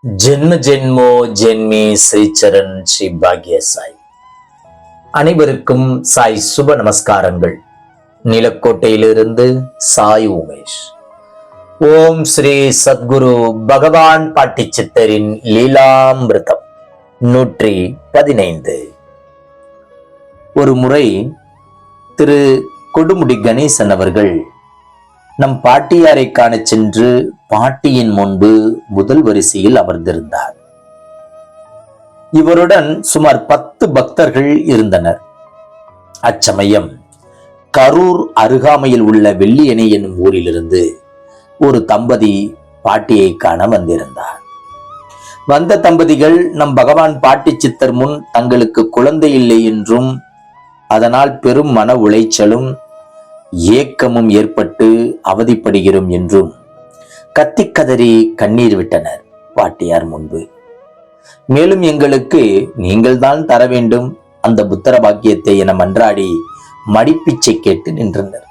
ஜென்ம ஜென்மோ ஜென்மி ஸ்ரீச்சரண் ஸ்ரீ பாக்ய சாய். அனைவருக்கும் சாய் சுப நமஸ்காரங்கள். நிலக்கோட்டையிலிருந்து சாய் உமேஷ். ஓம் ஸ்ரீ சத்குரு பகவான் பாட்டி சித்தரின் லீலாமிருதம் 115. ஒரு முறை திரு கொடுமுடி கணேசன் அவர்கள் நம் பாட்டியாரை காண சென்று பாட்டியின் முன்பு முதல் வரிசையில் அமர்ந்திருந்தார். இவருடன் சுமார் 10 பக்தர்கள் இருந்தனர். அச்சமயம் கரூர் அருகாமையில் உள்ள வெள்ளியணை என்னும் ஊரிலிருந்து ஒரு தம்பதி பாட்டியை காண வந்திருந்தார். வந்த தம்பதிகள் நம் பகவான் பாட்டி சித்தர் முன் தங்களுக்கு குழந்தை இல்லை என்றும் அதனால் பெரும் மன உளைச்சலும் ஏக்கமும் ஏற்பட்டு அவதிப்படுகிறோம் என்றும் கத்தி கதறி கண்ணீர் விட்டனர் பாட்டியார் முன்பு. மேலும் எங்களுக்கு நீங்கள் தான் தர வேண்டும் அந்த புத்திர பாக்கியத்தை என மன்றாடி மடிப்பிச்சை கேட்டு நின்றனர்.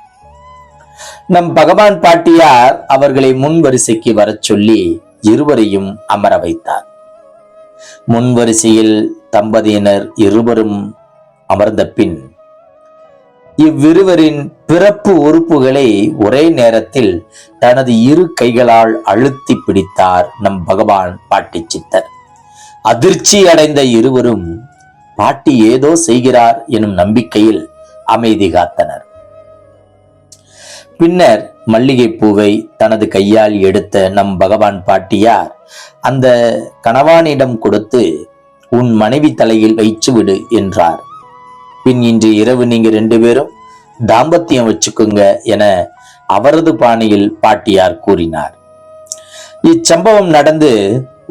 நம் பகவான் பாட்டியார் அவர்களை முன் வரிசைக்கு வரச் சொல்லி இருவரையும் அமர வைத்தார். முன் வரிசையில் தம்பதியினர் இருவரும் அமர்ந்த பின் இவ்விருவரின் பிறப்பு உறுப்புகளை ஒரே நேரத்தில் தனது இரு கைகளால் அழுத்தி பிடித்தார் நம் பகவான் பாட்டி சித்தர். அதிர்ச்சி அடைந்த இருவரும் பாட்டி ஏதோ செய்கிறார் எனும் நம்பிக்கையில் அமைதி காத்தனர். பின்னர் மல்லிகை பூவை தனது கையால் எடுத்த நம் பகவான் பாட்டியார் அந்த கணவானிடம் கொடுத்து, உன் மனைவி தலையில் வைச்சு விடு என்றார். பின் இன்று இரவு நீங்க 2 பேரும் தாம்பத்தியம் வச்சுக்குங்க என அவரது பாணியில் பாட்டியார் கூறினார். இச்சம்பவம் நடந்து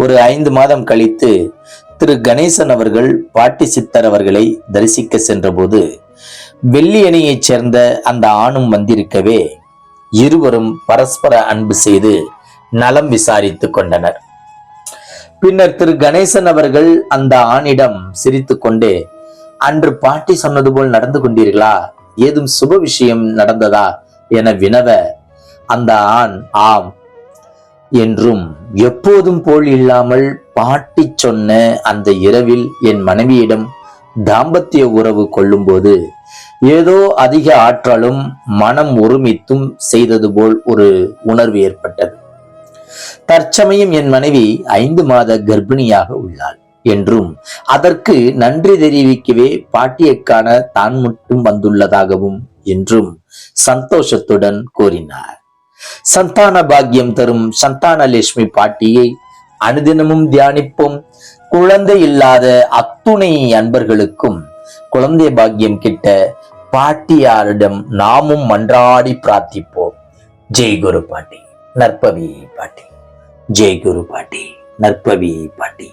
ஒரு 5 மாதம் கழித்து திரு கணேசன் அவர்கள் பாட்டி சித்தர் அவர்களை தரிசிக்க சென்றபோது வெள்ளியணையைச் சேர்ந்த அந்த ஆணும் வந்திருக்கவே இருவரும் பரஸ்பர அன்பு செய்து நலம் விசாரித்துக் கொண்டனர். பின்னர் திரு கணேசன் அவர்கள் அந்த ஆணிடம் சிரித்து கொண்டே, அன்று பாட்டி சொன்னது போல் நடந்து கொண்டீர்களா, ஏதும் சுப விஷயம் நடந்ததா என வினவ அந்த ஆண் ஆம் என்றும், எப்போதும் போல் இல்லாமல் பாட்டி சொன்ன அந்த இரவில் என் மனைவியிடம் தாம்பத்திய உறவு கொள்ளும் போது ஏதோ அதிக ஆற்றலும் மனம் ஒருமித்தும் செய்தது போல் ஒரு உணர்வு ஏற்பட்டது. தற்சமயம் என் மனைவி 5 மாத கர்ப்பிணியாக உள்ளாள் என்றும் அதற்கு நன்றி தெரிவிக்கவே பாட்டியை காண தான் மட்டும் வந்துள்ளதாகவும் என்றும் சந்தோஷத்துடன் கூறினார். சந்தான பாக்கியம் தரும் சந்தானலட்சுமி பாட்டியை அனுதினமும் தியானிப்போம். குழந்தை இல்லாத அத்துணை அன்பர்களுக்கும் குழந்தை பாக்கியம் கிட்ட பாட்டியாரிடம் நாமும் மன்றாடி பிரார்த்திப்போம். ஜெய் குரு பாட்டி, நற்பவி பாட்டி. ஜெய் குரு பாட்டி, நற்பவி பாட்டி.